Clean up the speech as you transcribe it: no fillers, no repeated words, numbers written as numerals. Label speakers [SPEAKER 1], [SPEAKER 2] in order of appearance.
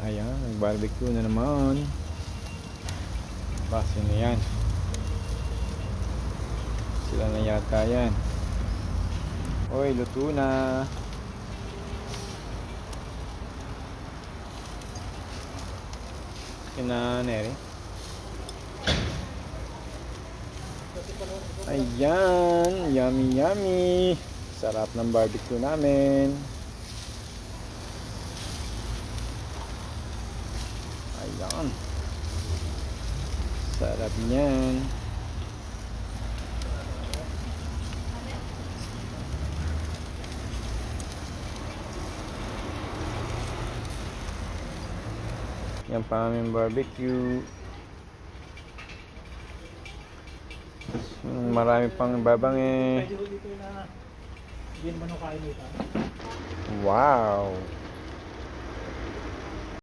[SPEAKER 1] Ayan, nag-barbecue na naman. Base na yan. Sila na yata yan. Oy, luto na. Kina Neri. Ayan, yummy yummy. Sarap ng barbecue namin. Ayan. Sarap niyan. Yan pa aming barbecue. Marami pang babang eh.
[SPEAKER 2] Pwede dito na hindi naman ako kain ito.
[SPEAKER 1] Wow.